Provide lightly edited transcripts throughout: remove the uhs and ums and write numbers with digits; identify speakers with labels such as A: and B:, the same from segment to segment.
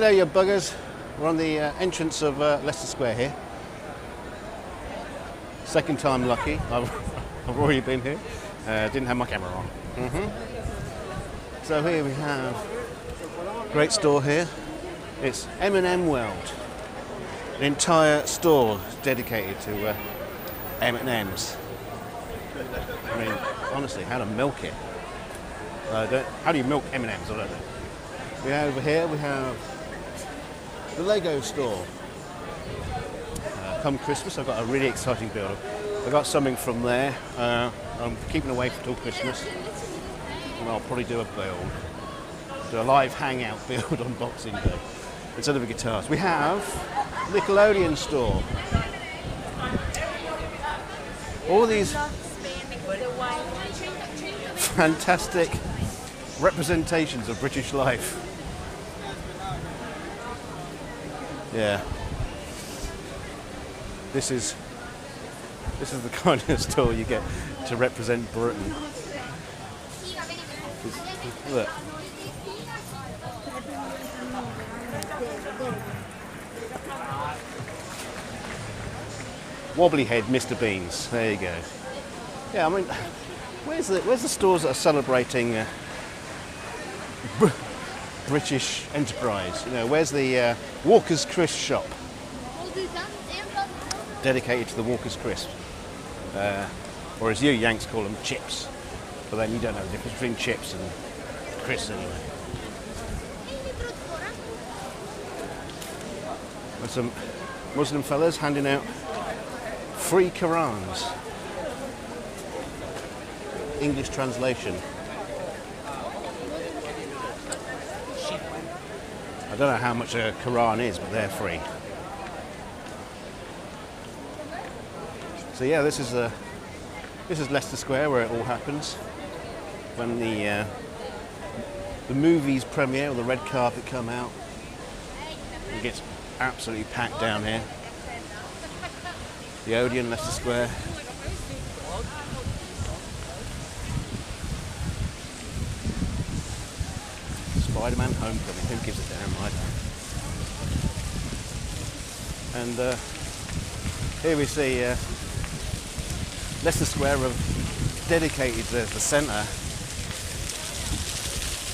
A: Hello, you buggers. We're on the entrance of Leicester Square here. Second time lucky. I've already been here. Didn't have my camera on. So here we have a great store here. It's M&M World. An entire store dedicated to M&Ms. I mean, honestly, how to milk it? How do you milk M&Ms? I don't know. Over here we have the Lego store. Come Christmas, I've got a really exciting build. I got something from there. I'm keeping away till Christmas, and I'll probably do a build, do a live hangout build on Boxing Day instead of the guitars. We have Nickelodeon store. All these fantastic representations of British life. Yeah. This is the kind of store you get to represent Britain. Look. Wobbly head Mr. Beans. There you go. Yeah, I mean, where's the stores that are celebrating British enterprise? You know, where's the Walker's Crisp shop? Dedicated to the Walker's Crisp. Or as you Yanks call them, chips. But then you don't know the difference between chips and crisps anyway. And some Muslim fellas handing out free Qurans. English translation. I don't know how much a Quran is, but they're free. So yeah, this is Leicester Square, where it all happens. When the movies premiere, or the red carpet come out, it gets absolutely packed down here. The Odeon, Leicester Square. Spider-Man Homecoming, who gives a damn, right? And here we see Leicester Square have dedicated the centre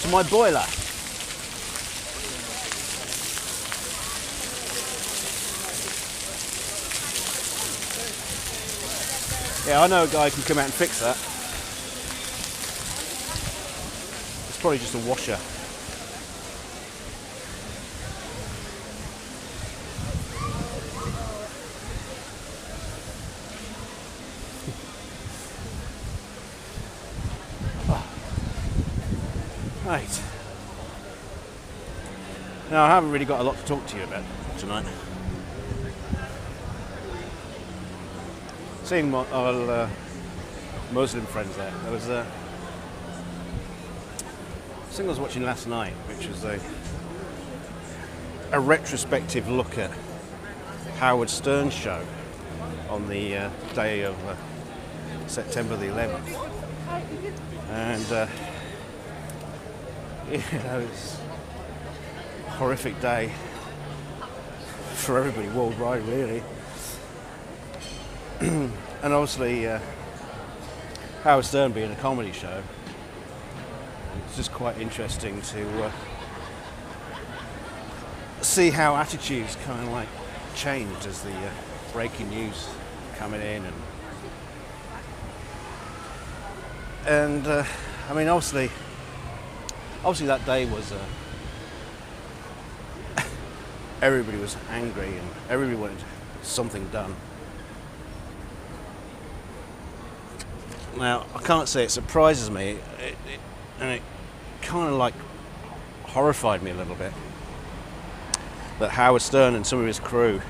A: to my boiler. Yeah, I know a guy who can come out and fix that. It's probably just a washer. Right. Now, I haven't really got a lot to talk to you about tonight. Seeing my Muslim friends there was a thing I was watching last night, which was a retrospective look at Howard Stern's show on the day of September the 11th. And it's a horrific day for everybody worldwide, really. And obviously, Howard Stern being a comedy show, it's just quite interesting to see how attitudes kind of like changed as the breaking news coming in, and I mean, obviously that day was everybody was angry and everybody wanted something done. Now, I can't say it surprises me, and it kind of like horrified me a little bit that Howard Stern and some of his crew,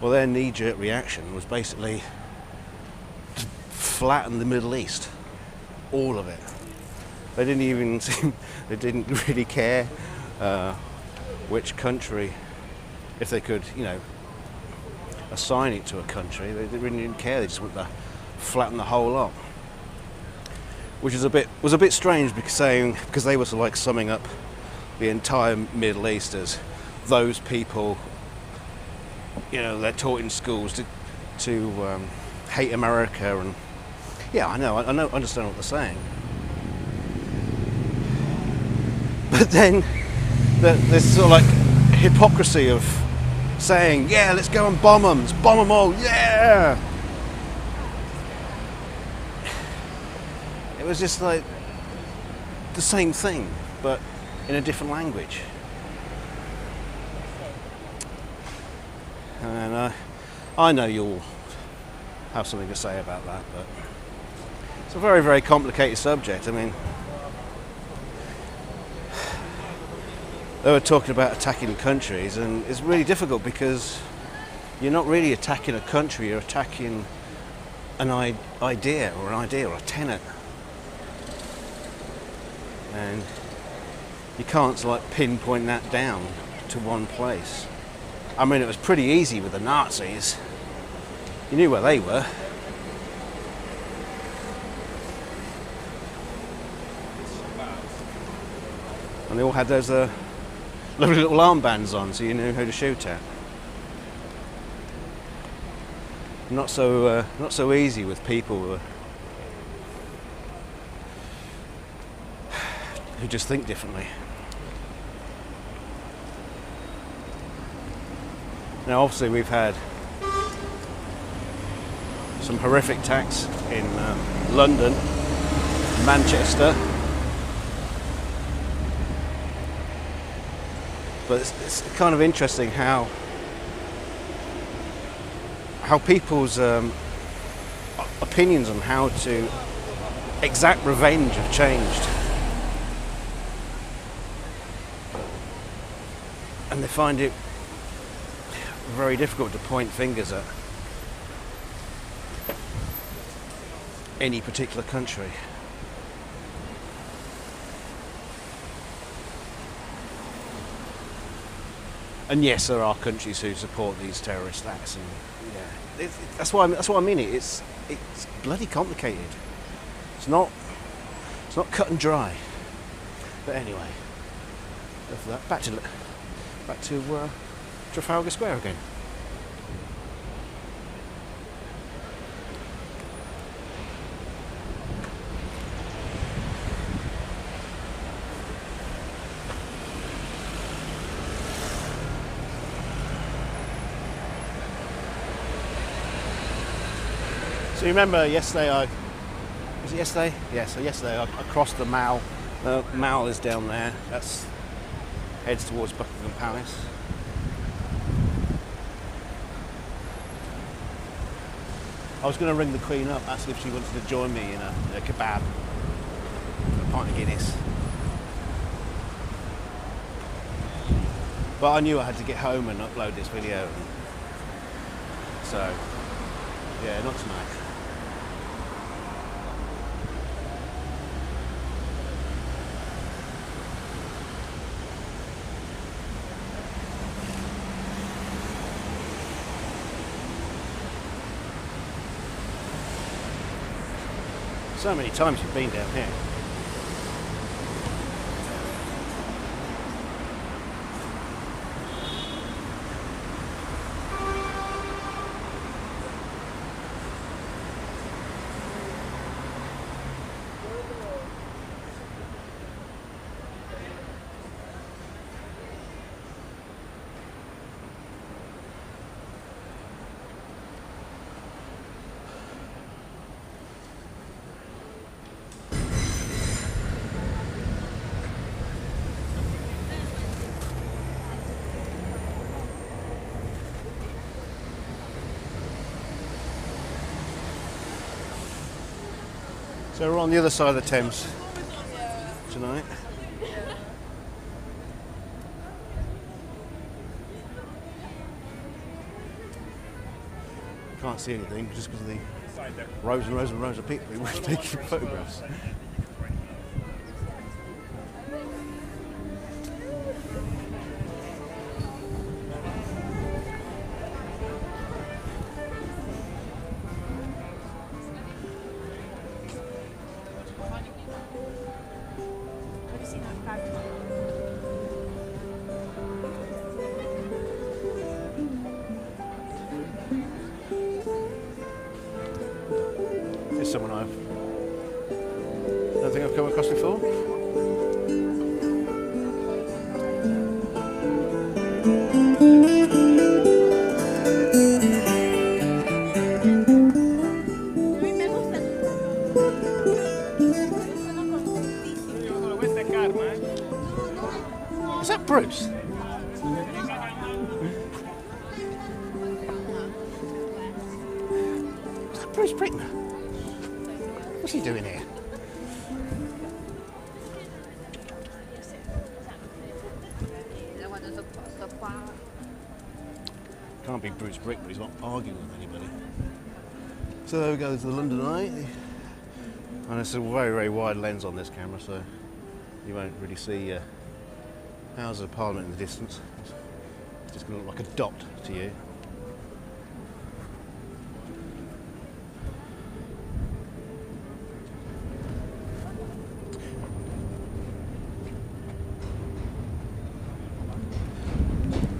A: well, their knee-jerk reaction was basically to flatten the Middle East, all of it. They didn't really care which country, if they could, you know, assign it to a country. They really didn't care. They just wanted to flatten the whole lot, which was a bit strange because they were like summing up the entire Middle East as those people, you know, they're taught in schools to hate America, and yeah, I understand what they're saying. But then there's sort of like hypocrisy of saying, yeah, let's go and bomb them, let's bomb them all, yeah. It was just like the same thing, but in a different language. And I know you'll have something to say about that, but it's a very, very complicated subject. I mean, they were talking about attacking countries, and it's really difficult because you're not really attacking a country, you're attacking an idea or a tenet. And you can't sort of like pinpoint that down to one place. I mean, it was pretty easy with the Nazis. You knew where they were. And they all had those lovely little armbands on, so you knew who to shoot at. Not so easy with people who just think differently. Now, obviously, we've had some horrific attacks in London, Manchester, but it's kind of interesting how people's opinions on how to exact revenge have changed. And they find it very difficult to point fingers at any particular country. And yes, there are countries who support these terrorist acts, and yeah, that's why I mean it. It's bloody complicated. It's not cut and dry. But anyway, after that, back to Trafalgar Square again. So you remember yesterday was it yesterday? Yeah, so yesterday I crossed the Mall. The Mall is down there. That's heads towards Buckingham Palace. I was going to ring the Queen up, ask if she wanted to join me in a kebab, a pint of Guinness. But I knew I had to get home and upload this video. So, yeah, not tonight. So many times you've been down here. So we're on the other side of the Thames tonight. Can't see anything just because of the rows and rows and rows of people who were taking photographs. someone I don't think I've come across before. Is that Bruce? Is that Bruce Brickner? What's he doing here? Can't be Bruce Brick, but he's not arguing with anybody. So there we go, there's the London Eye. And it's a very, very wide lens on this camera, so you won't really see Houses of Parliament in the distance. It's just going to look like a dot to you.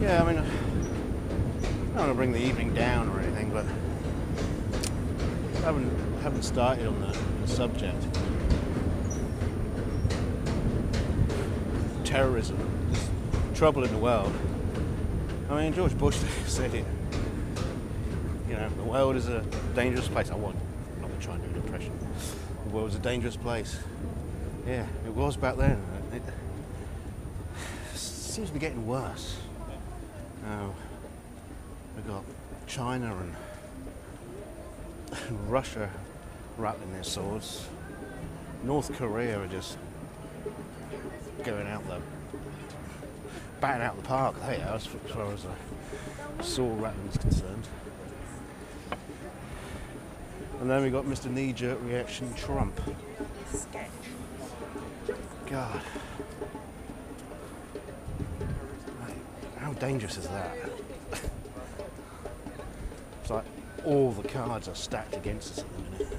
A: Yeah, I mean, I don't want to bring the evening down or anything, but I haven't started on the subject. Terrorism, trouble in the world. I mean, George Bush said it. You know, the world is a dangerous place. I'm not going to try and do an impression. The world is a dangerous place. Yeah, it was back then. It seems to be getting worse. Now, we've got China and Russia rattling their swords. North Korea are just going out the batting out the park, they are, as far as the sword rattling is concerned. And then we got Mr. Knee-jerk reaction Trump. God. How dangerous is that? It's like all the cards are stacked against us at the minute.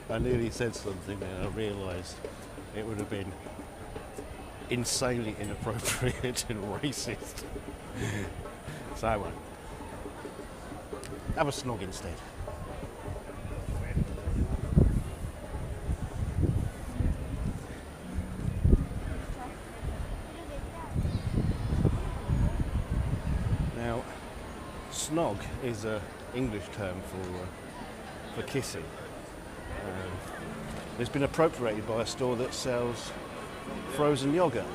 A: I nearly said something and I realised it would have been insanely inappropriate and racist. So I won't. Have a snog instead. Now, snog is an English term for kissing. It's been appropriated by a store that sells frozen yoghurt.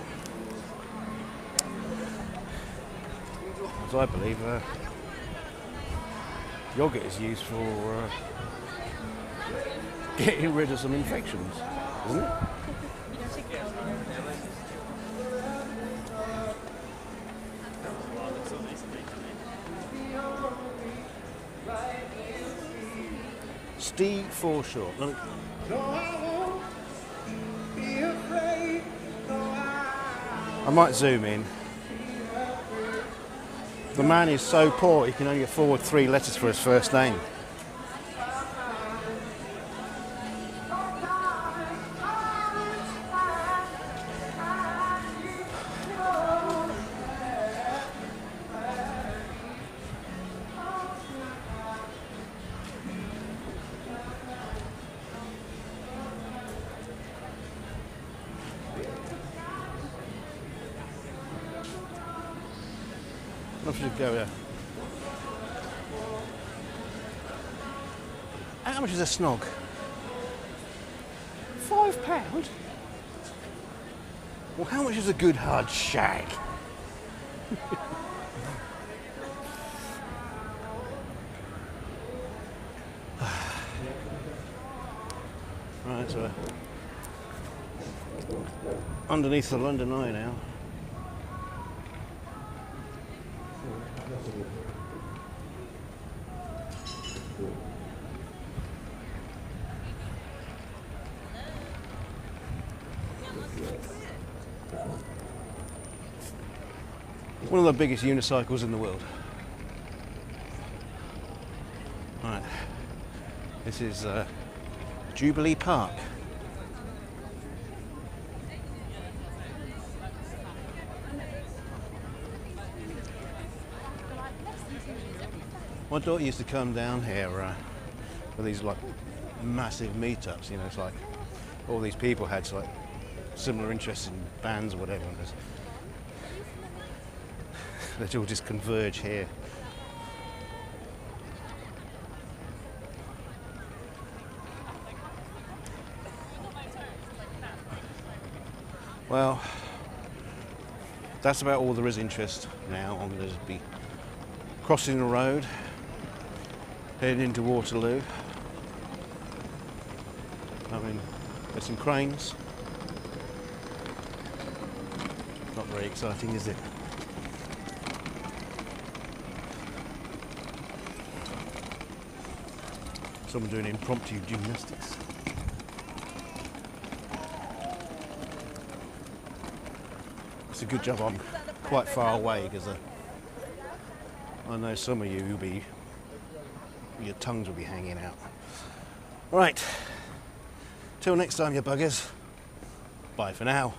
A: As I believe, yoghurt is used for getting rid of some infections, isn't it? Steve Foreshore. I might zoom in. The man is so poor he can only afford 3 letters for his first name. I should go there. How much is a snog? £5? Well, how much is a good hard shag? Right, so underneath the London Eye now. One of the biggest unicycles in the world. Right, this is Jubilee Park. My daughter used to come down here for these like massive meetups, you know, it's like all these people had like similar interests in bands or whatever, and they'd all just converge here. Well, that's about all there is interest now. I'm going to be crossing the road, heading into Waterloo. I mean, there's some cranes. Not very exciting, is it? Someone doing impromptu gymnastics. It's a good job I'm quite far away, because I know some of you will be, your tongues will be hanging out. Right, till next time, you buggers. Bye for now.